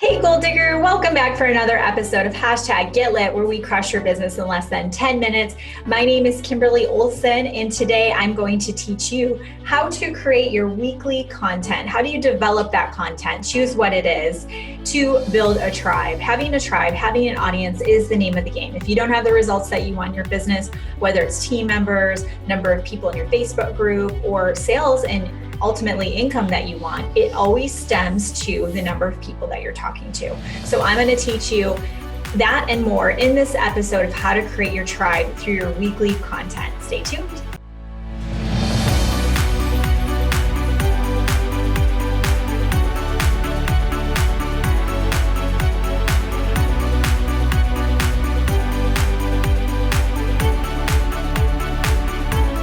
Hey Gold Digger, welcome back for another episode of #GetLit, where we crush your business in less than 10 minutes. My name is Kimberly Olson, and today I'm going to teach you how to create your weekly content. How do you develop that content? Choose what it is to build a tribe. Having a tribe, having an audience is the name of the game. If you don't have the results that you want in your business, whether it's team members, number of people in your Facebook group, or sales and ultimately income that you want, it always stems to the number of people that you're talking to. So I'm going to teach you that and more in this episode of how to create your tribe through your weekly content. Stay tuned.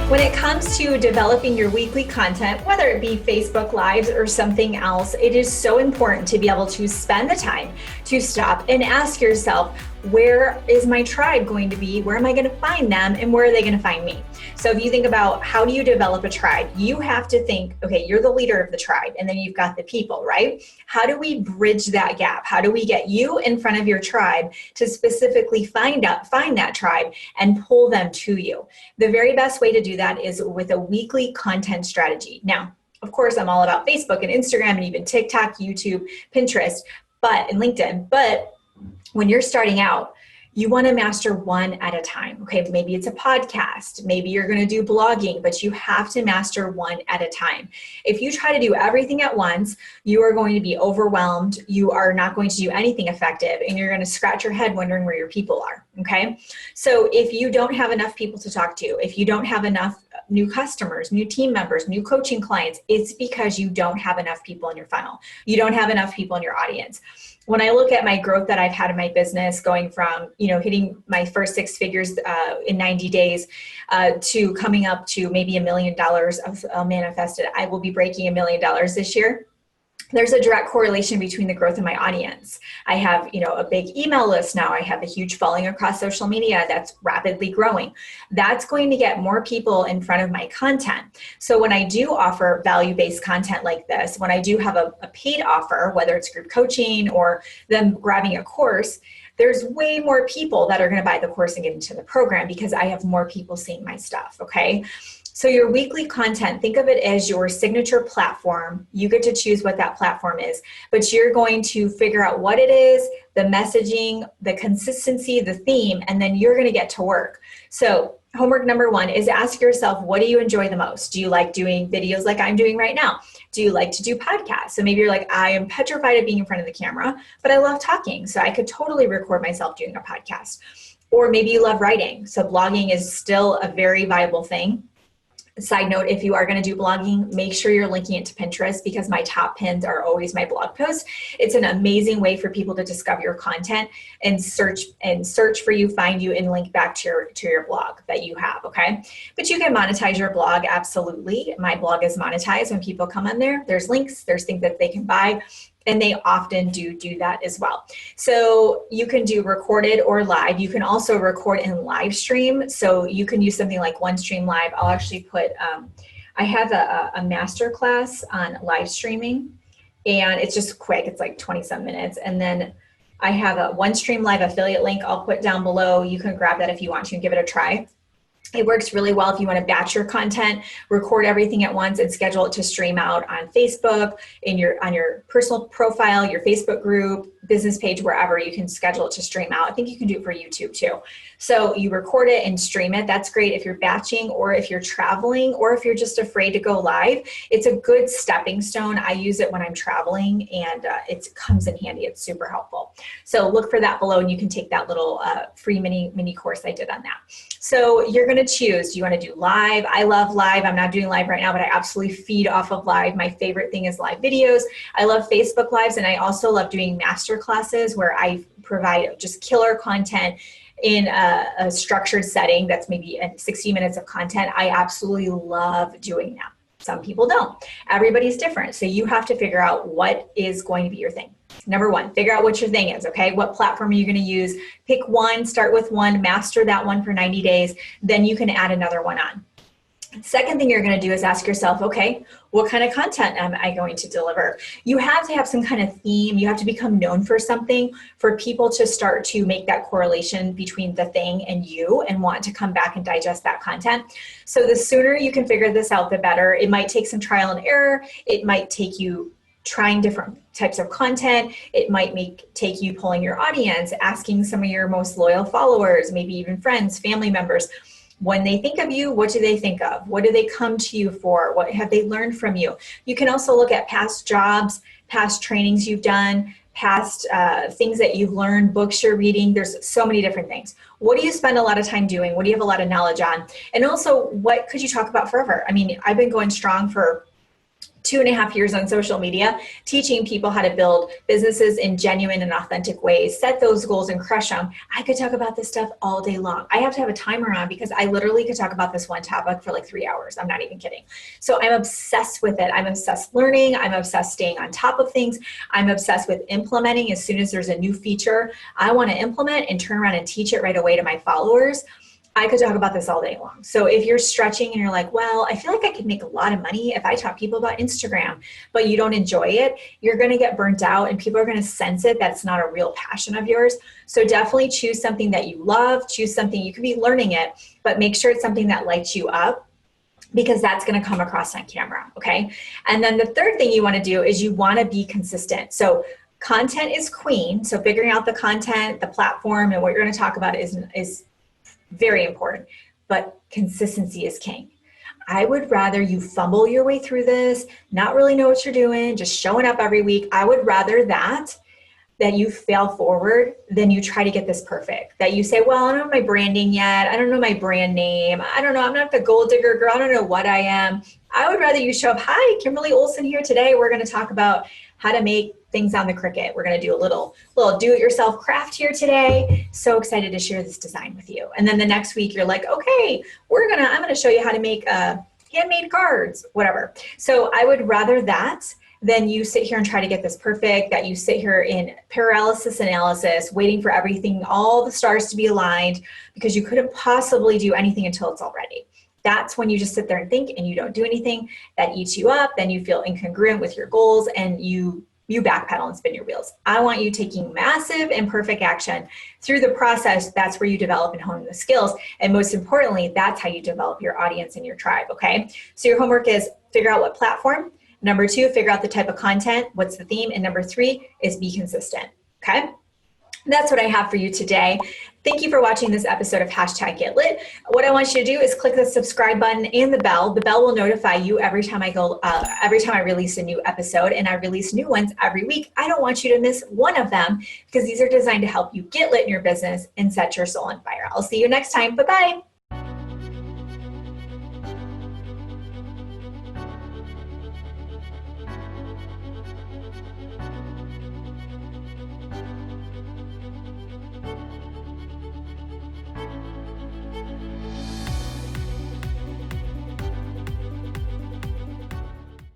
When it comes to developing your weekly content, whether it be Facebook Lives or something else, it is so important to be able to spend the time to stop and ask yourself, where is my tribe going to be? Where am I going to find them? And where are they going to find me? So if you think about how do you develop a tribe, you have to think, okay, you're the leader of the tribe, and then you've got the people, right? How do we bridge that gap? How do we get you in front of your tribe to specifically find that tribe and pull them to you? The very best way to do that is with a weekly content strategy. Now, of course, I'm all about Facebook and Instagram and even TikTok, YouTube, Pinterest, and LinkedIn. But when you're starting out, you want to master one at a time. Okay, maybe it's a podcast, maybe you're going to do blogging, but you have to master one at a time. If you try to do everything at once, you are going to be overwhelmed. You are not going to do anything effective, and you're going to scratch your head wondering where your people are. Okay, so if you don't have enough people to talk to, if you don't have enough new customers, new team members, new coaching clients, it's because you don't have enough people in your funnel. You don't have enough people in your audience. When I look at my growth that I've had in my business, going from, hitting my first six figures in 90 days to coming up to maybe $1 million of manifested, I will be breaking $1 million this year. There's a direct correlation between the growth of my audience. I have, a big email list now. I have a huge following across social media that's rapidly growing. That's going to get more people in front of my content. So when I do offer value-based content like this, when I do have a paid offer, whether it's group coaching or them grabbing a course, there's way more people that are going to buy the course and get into the program because I have more people seeing my stuff, okay? So your weekly content, think of it as your signature platform. You get to choose what that platform is, but you're going to figure out what it is, the messaging, the consistency, the theme, and then you're going to get to work. So homework number one is ask yourself, what do you enjoy the most? Do you like doing videos like I'm doing right now? Do you like to do podcasts? So maybe you're like, I am petrified of being in front of the camera, but I love talking. So I could totally record myself doing a podcast. Or maybe you love writing. So blogging is still a very viable thing. Side note, if you are going to do blogging, make sure you're linking it to Pinterest because my top pins are always my blog posts. It's an amazing way for people to discover your content and search for you, find you, and link back to your blog that you have, okay? But you can monetize your blog, absolutely. My blog is monetized. When people come on there, there's links, there's things that they can buy. And they often do that as well. So you can do recorded or live. You can also record and live stream. So you can use something like OneStream Live. I'll actually put, I have a masterclass on live streaming, and it's just quick. It's like 20 some minutes. And then I have a OneStream Live affiliate link I'll put down below. You can grab that if you want to and give it a try. It works really well if you want to batch your content, record everything at once, and schedule it to stream out on Facebook, on your personal profile, your Facebook group, business page, wherever you can schedule it to stream out. I think you can do it for YouTube too. So you record it and stream it. That's great if you're batching or if you're traveling or if you're just afraid to go live. It's a good stepping stone. I use it when I'm traveling, and it comes in handy. It's super helpful. So look for that below, and you can take that little free mini course I did on that. So you're going to choose. Do you want to do live? I love live. I'm not doing live right now, but I absolutely feed off of live. My favorite thing is live videos. I love Facebook Lives, and I also love doing master classes where I provide just killer content in a structured setting that's maybe 60 minutes of content. I absolutely love doing that. Some people don't. Everybody's different. So you have to figure out what is going to be your thing. Number one, figure out what your thing is, okay? What platform are you going to use? Pick one, start with one, master that one for 90 days. Then you can add another one on. Second thing you're going to do is ask yourself, okay, what kind of content am I going to deliver? You have to have some kind of theme. You have to become known for something for people to start to make that correlation between the thing and you and want to come back and digest that content. So the sooner you can figure this out, the better. It might take some trial and error. It might take you trying different types of content. It might take you pulling your audience, asking some of your most loyal followers, maybe even friends, family members. When they think of you, what do they think of? What do they come to you for? What have they learned from you? You can also look at past jobs, past trainings you've done, past things that you've learned, books you're reading. There's so many different things. What do you spend a lot of time doing? What do you have a lot of knowledge on? And also, what could you talk about forever? I mean, I've been going strong for 2.5 years on social media, teaching people how to build businesses in genuine and authentic ways, set those goals and crush them. I could talk about this stuff all day long. I have to have a timer on because I literally could talk about this one topic for like 3 hours. I'm not even kidding. So I'm obsessed with it. I'm obsessed learning. I'm obsessed staying on top of things. I'm obsessed with implementing. As soon as there's a new feature, I want to implement and turn around and teach it right away to my followers. I could talk about this all day long. So if you're stretching and you're like, well, I feel like I could make a lot of money if I taught people about Instagram, but you don't enjoy it, you're going to get burnt out and people are going to sense it. That's not a real passion of yours. So definitely choose something that you love, choose something, you could be learning it, but make sure it's something that lights you up, because that's going to come across on camera. Okay. And then the third thing you want to do is you want to be consistent. So content is queen. So figuring out the content, the platform, and what you're going to talk about is very important, but consistency is king. I would rather you fumble your way through this, not really know what you're doing, just showing up every week. I would rather that you fail forward than you try to get this perfect. That you say, well, I don't know my branding yet. I don't know my brand name. I don't know. I'm not the gold digger girl. I don't know what I am. I would rather you show up. Hi, Kimberly Olson here today. We're going to talk about how to make things on the Cricut. We're going to do a little do-it-yourself craft here today. So excited to share this design with you. And then the next week you're like, okay, I'm going to show you how to make handmade cards, whatever. So I would rather that than you sit here and try to get this perfect, that you sit here in paralysis analysis, waiting for everything, all the stars to be aligned, because you couldn't possibly do anything until it's all ready. That's when you just sit there and think and you don't do anything. That eats you up. Then you feel incongruent with your goals and you backpedal and spin your wheels. I want you taking massive and perfect action. Through the process, that's where you develop and hone the skills. And most importantly, that's how you develop your audience and your tribe, okay? So your homework is figure out what platform. Number 2, figure out the type of content. What's the theme? And number 3 is be consistent, okay? That's what I have for you today. Thank you for watching this episode of #GetLit. What I want you to do is click the subscribe button and the bell. The bell will notify you every time I release a new episode, and I release new ones every week. I don't want you to miss one of them because these are designed to help you get lit in your business and set your soul on fire. I'll see you next time. Bye-bye.